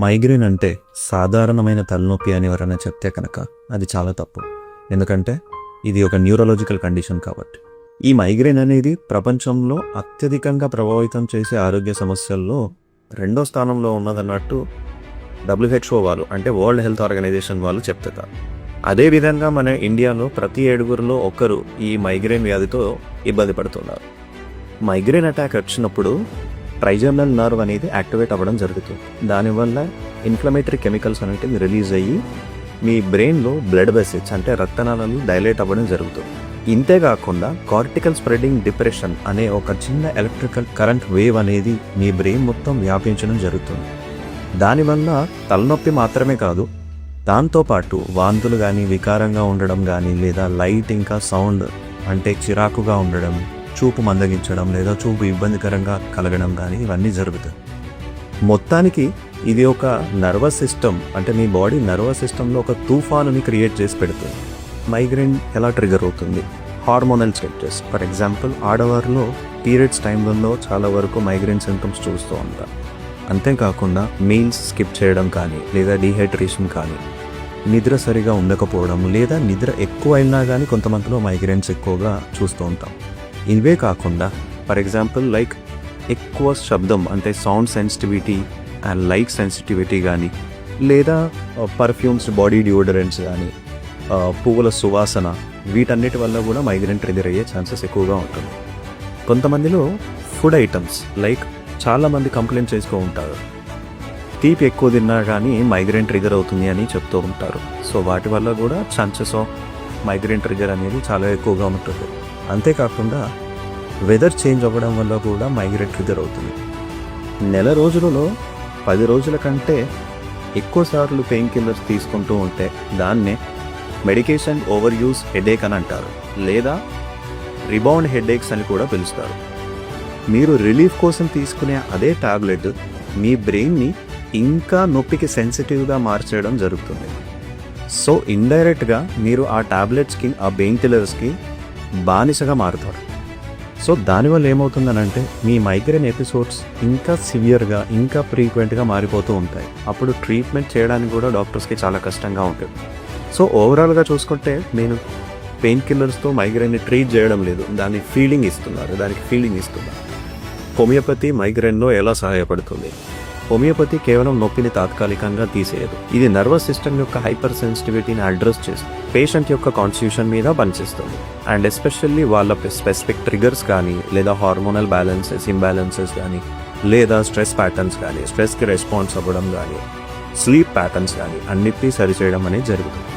Migraine అంటే సాధారణమైన తలనొప్పి అని ఎవరైనా చెప్తే కనుక అది చాలా తప్పు. ఎందుకంటే ఇది ఒక న్యూరలాజికల్ కండిషన్ కాబట్టి. ఈ మైగ్రేన్ అనేది ప్రపంచంలో అత్యధికంగా ప్రభావితం చేసే ఆరోగ్య సమస్యల్లో రెండో స్థానంలో ఉన్నదన్నట్టు WHO వాళ్ళు, అంటే వరల్డ్ హెల్త్ ఆర్గనైజేషన్ వాళ్ళు చెప్తారు. అదేవిధంగా మన ఇండియాలో ప్రతి 7గురిలో ఒకరు ఈ మైగ్రేన్ వ్యాధితో ఇబ్బంది పడుతున్నారు. మైగ్రేన్ అటాక్ వచ్చినప్పుడు ట్రైజెమినల్ నర్వ్ అనేది యాక్టివేట్ అవ్వడం జరుగుతుంది. దానివల్ల ఇన్ఫ్లమేటరీ కెమికల్స్ అనేవి రిలీజ్ అయ్యి మీ బ్రెయిన్లో బ్లడ్ వెసెల్స్ అంటే రక్తనాళాలు డైలేట్ అవ్వడం జరుగుతుంది. ఇంతేకాకుండా కార్టికల్ స్ప్రెడింగ్ డిప్రెషన్ అనే ఒక చిన్న ఎలక్ట్రికల్ కరెంట్ వేవ్ అనేది మీ బ్రెయిన్ మొత్తం వ్యాపించడం జరుగుతుంది. దానివల్ల తలనొప్పి మాత్రమే కాదు, దాంతోపాటు వాంతులు కానీ, వికారంగా ఉండడం కానీ, లేదా లైట్ ఇంకా సౌండ్ అంటే చిరాకుగా ఉండడం, చూపు మందగించడం లేదా చూపు ఇబ్బందికరంగా కలగడం కానీ ఇవన్నీ జరుగుతాయి. మొత్తానికి ఇది ఒక నర్వస్ సిస్టమ్, అంటే మీ బాడీ నర్వస్ సిస్టంలో ఒక తుఫానుని క్రియేట్ చేసి పెడుతుంది. మైగ్రేన్ ఎలా ట్రిగర్ అవుతుంది? Hormonal changes. ఫర్ ఎగ్జాంపుల్, ఆడవారిలో పీరియడ్స్ టైంలలో చాలా వరకు మైగ్రేన్ సింటమ్స్ చూస్తూ ఉంటారు. అంతేకాకుండా మీల్స్ స్కిప్ చేయడం కానీ, లేదా డీహైడ్రేషన్ కానీ, నిద్ర సరిగా ఉండకపోవడం, లేదా నిద్ర ఎక్కువ అయినా కానీ కొంతమందిలో మైగ్రేన్స్ ఎక్కువగా చూస్తూ ఉంటాం. ఇవే కాకుండా ఫర్ ఎగ్జాంపుల్ ఎక్కువ శబ్దం అంటే sound sensitivity and light sensitivity కానీ, లేదా పర్ఫ్యూమ్స్, బాడీ డియోడరెంట్స్ కానీ, పువ్వుల సువాసన, వీటన్నిటి వల్ల కూడా మైగ్రేన్ ట్రిగర్ అయ్యే ఛాన్సెస్ ఎక్కువగా ఉంటుంది. కొంతమందిలో ఫుడ్ ఐటమ్స్ చాలామంది కంప్లైంట్ చేస్తూ ఉంటారు, తీపి ఎక్కువ తిన్నా కానీ మైగ్రేన్ ట్రిగర్ అవుతుంది అని చెప్తూ ఉంటారు. సో వాటి వల్ల కూడా ఛాన్సెస్ ఆఫ్ మైగ్రేన్ ట్రిగర్ అనేది చాలా ఎక్కువగా ఉంటుంది. అంతేకాకుండా వెదర్ చేంజ్ అవ్వడం వల్ల కూడా మైగ్రేన్ ట్రిగర్ అవుతుంది. నెల రోజులలో 10 రోజుల కంటే ఎక్కువసార్లు పెయిన్ కిల్లర్స్ తీసుకుంటూ ఉంటే దాన్నే మెడికేషన్ ఓవర్ యూజ్ హెడేక్ అని అంటారు, లేదా రిబౌండ్ హెడేక్స్ అని కూడా పిలుస్తారు. మీరు రిలీఫ్ కోసం తీసుకునే అదే టాబ్లెట్ మీ బ్రెయిన్ని ఇంకా నొప్పికి సెన్సిటివ్గా మార్చేయడం జరుగుతుంది. సో ఇండైరెక్ట్గా మీరు ఆ టాబ్లెట్స్కి, ఆ పెయిన్ కిల్లర్స్కి బానిసగా మారుతారు. సో దానివల్ల ఏమవుతుందనంటే మీ మైగ్రేన్ ఎపిసోడ్స్ ఇంకా సివియర్గా, ఇంకా ఫ్రీక్వెంట్గా మారిపోతూ ఉంటాయి. అప్పుడు ట్రీట్మెంట్ చేయడానికి కూడా డాక్టర్స్కి చాలా కష్టంగా ఉంటుంది. సో ఓవరాల్గా చూసుకుంటే నేను పెయిన్ కిల్లర్స్తో మైగ్రేన్ని ట్రీట్ చేయడం లేదు, దానికి ఫీలింగ్ ఇస్తున్నారు. హోమియోపతి మైగ్రేన్లో ఎలా సహాయపడుతుంది? హోమియోపతి కేవలం నొప్పిని తాత్కాలికంగా తీసేయదు. ఇది నర్వస్ సిస్టమ్ యొక్క హైపర్ సెన్సిటివిటీని అడ్రస్ చేస్తుంది, పేషెంట్ యొక్క కాన్స్టిట్యూషన్ మీద పనిచేస్తుంది. అండ్ ఎస్పెషల్లీ వాళ్ళ స్పెసిఫిక్ ట్రిగర్స్ కానీ, లేదా హార్మోనల్ ఇంబ్యాలెన్సెస్ కానీ, లేదా స్ట్రెస్ ప్యాటర్న్స్ కానీ, స్ట్రెస్కి రెస్పాన్స్ అవ్వడం కానీ, స్లీప్ ప్యాటర్న్స్ కానీ అన్నిటినీ సరిచేయడం అనేది జరుగుతుంది.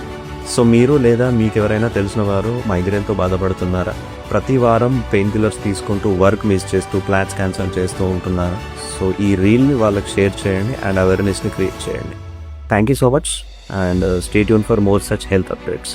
సో మీరు లేదా మీకు ఎవరైనా తెలిసిన వారు మైగ్రేన్తో బాధపడుతున్నారా? ప్రతి వారం పెయిన్ కిల్లర్స్ తీసుకుంటూ వర్క్ మిస్ చేస్తూ ప్లాన్స్ క్యాన్సల్ చేస్తూ ఉంటున్నారా? సో ఈ రీల్ని వాళ్ళకి షేర్ చేయండి అండ్ అవేర్నెస్ని క్రియేట్ చేయండి. Thank you so much and stay tune for more such health updates.